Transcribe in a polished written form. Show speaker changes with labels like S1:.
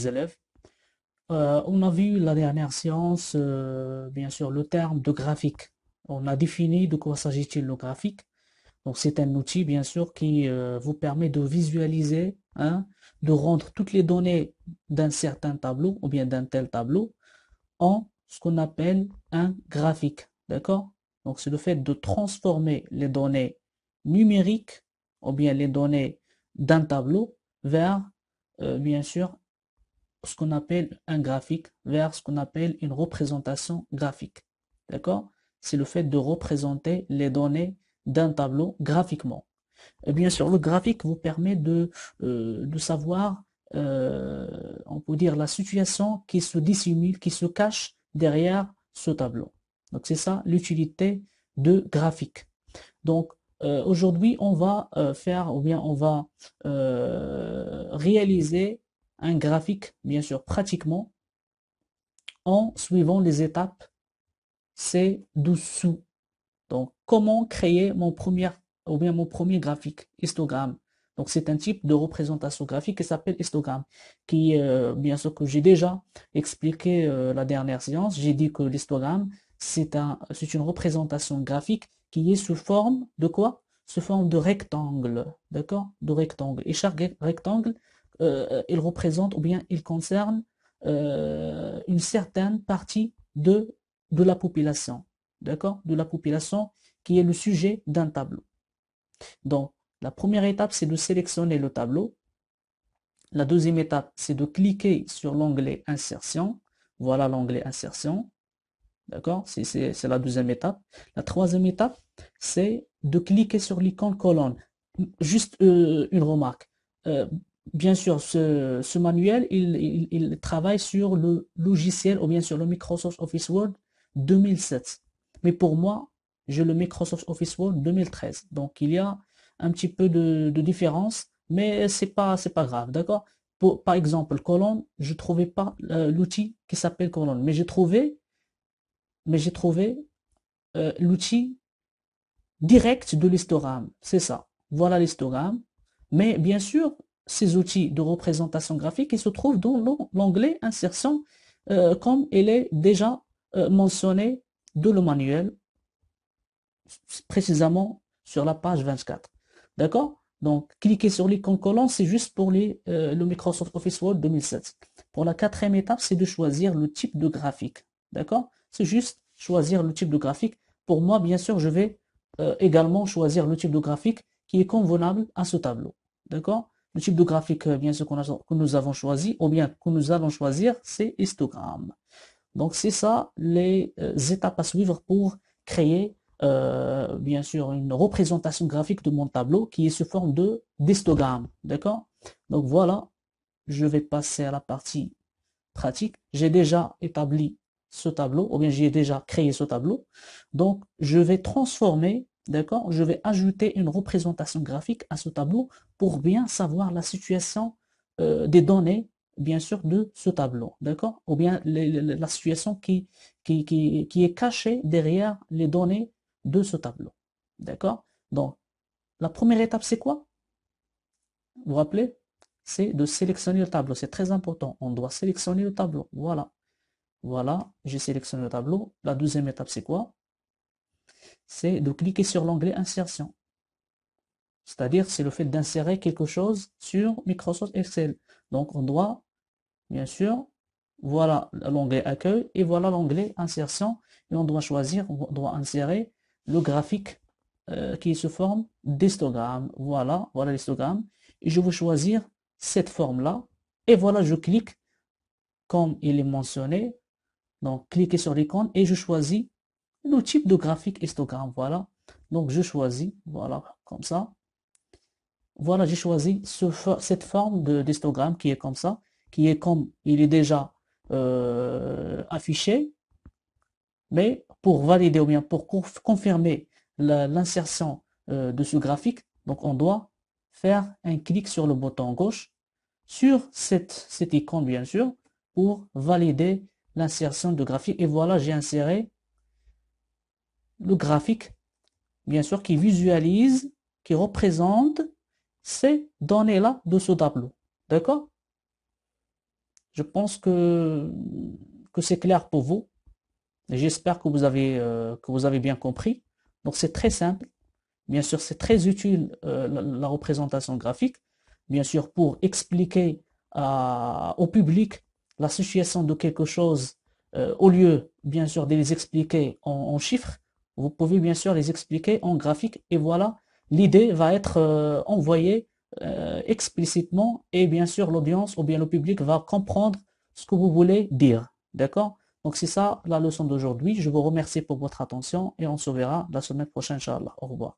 S1: les élèves. On a vu la dernière séance, bien sûr, le terme de graphique. On a défini de quoi s'agit-il le graphique. Donc, c'est un outil, bien sûr, qui vous permet de visualiser, hein, de rendre toutes les données d'un certain tableau ou bien d'un tel tableau en ce qu'on appelle un graphique. D'accord? Donc, c'est le fait de transformer les données numériques ou bien les données d'un tableau vers, bien sûr, ce qu'on appelle un graphique, vers ce qu'on appelle une représentation graphique. D'accord? C'est le fait de représenter les données d'un tableau graphiquement. Et bien sûr, le graphique vous permet de savoir, on peut dire, la situation qui se dissimule, qui se cache derrière ce tableau. Donc, c'est ça l'utilité de graphique. Donc, aujourd'hui, on va faire, ou bien on va réaliser un graphique, bien sûr, pratiquement, en suivant les étapes ci-dessous. Donc, comment créer mon premier, ou bien mon premier graphique, histogramme. Donc, c'est un type de représentation graphique qui s'appelle histogramme, qui, bien sûr, que j'ai déjà expliqué la dernière séance. J'ai dit que l'histogramme, c'est une représentation graphique qui est sous forme de quoi? Sous forme de rectangle, d'accord? De rectangle. Et chaque rectangle, il représente, ou bien il concerne une certaine partie de la population. D'accord? De la population qui est le sujet d'un tableau. Donc, la première étape, c'est de sélectionner le tableau. La deuxième étape, c'est de cliquer sur l'onglet Insertion. Voilà l'onglet Insertion. D'accord? C'est la deuxième étape. La troisième étape, c'est de cliquer sur l'icône colonne. Juste une remarque. Euh, Bien sûr, ce manuel, il travaille sur le logiciel ou bien sur le Microsoft Office Word 2007. Mais pour moi, j'ai le Microsoft Office Word 2013. Donc, il y a un petit peu de différence, mais c'est pas grave, d'accord? Par exemple, colonne, je trouvais pas l'outil qui s'appelle colonne, mais j'ai trouvé l'outil direct de l'histogramme. C'est ça. Voilà l'histogramme. Mais bien sûr, ces outils de représentation graphique, ils se trouvent dans l'onglet insertion, comme il est déjà mentionné dans le manuel, précisément sur la page 24. D'accord? Donc, cliquez sur l'icône collant, c'est juste pour le Microsoft Office Word 2007. Pour la quatrième étape, c'est de choisir le type de graphique. D'accord? C'est juste choisir le type de graphique. Pour moi, bien sûr, je vais également choisir le type de graphique qui est convenable à ce tableau. D'accord? Le type de graphique, bien sûr, que nous avons choisi, ou bien que nous allons choisir, c'est histogramme. Donc, c'est ça les étapes à suivre pour créer, bien sûr, une représentation graphique de mon tableau qui est sous forme de d'histogramme. D'accord? Donc, voilà, je vais passer à la partie pratique. J'ai déjà établi ce tableau, ou bien j'ai déjà créé ce tableau. Donc, je vais transformer, d'accord? Je vais ajouter une représentation graphique à ce tableau pour bien savoir la situation des données, bien sûr, de ce tableau, d'accord? Ou bien la situation qui est cachée derrière les données de ce tableau, d'accord? Donc, la première étape, c'est quoi? Vous vous rappelez? C'est de sélectionner le tableau. C'est très important. On doit sélectionner le tableau. Voilà. Voilà, j'ai sélectionné le tableau. La deuxième étape, c'est quoi? C'est de cliquer sur l'onglet Insertion. C'est-à-dire, c'est le fait d'insérer quelque chose sur Microsoft Excel. Donc, on doit, bien sûr, voilà l'onglet Accueil et voilà l'onglet Insertion. Et on doit choisir, on doit insérer le graphique qui est sous forme d'histogramme. Voilà, voilà l'histogramme. Et je vais choisir cette forme-là. Et voilà, je clique comme il est mentionné. Donc, cliquez sur l'icône et je choisis le type de graphique histogramme. Voilà. Donc, je choisis, voilà, comme ça. Voilà, j'ai choisi cette forme d'histogramme qui est comme ça, qui est comme il est déjà affiché. Mais pour valider ou bien pour confirmer l'insertion de ce graphique, donc on doit faire un clic sur le bouton gauche sur cette icône, bien sûr, pour valider l'insertion de graphique. Et voilà, j'ai inséré le graphique, bien sûr, qui visualise, qui représente ces données-là de ce tableau. D'accord? Je pense que c'est clair pour vous. J'espère que vous avez bien compris. Donc c'est très simple. Bien sûr, c'est très utile la représentation graphique. Bien sûr, pour expliquer au public la situation de quelque chose, au lieu, bien sûr, de les expliquer en chiffres, vous pouvez bien sûr les expliquer en graphique. Et voilà, l'idée va être envoyée explicitement et bien sûr, l'audience ou bien le public va comprendre ce que vous voulez dire. D'accord? Donc c'est ça la leçon d'aujourd'hui. Je vous remercie pour votre attention et on se verra la semaine prochaine, Inch'Allah. Au revoir.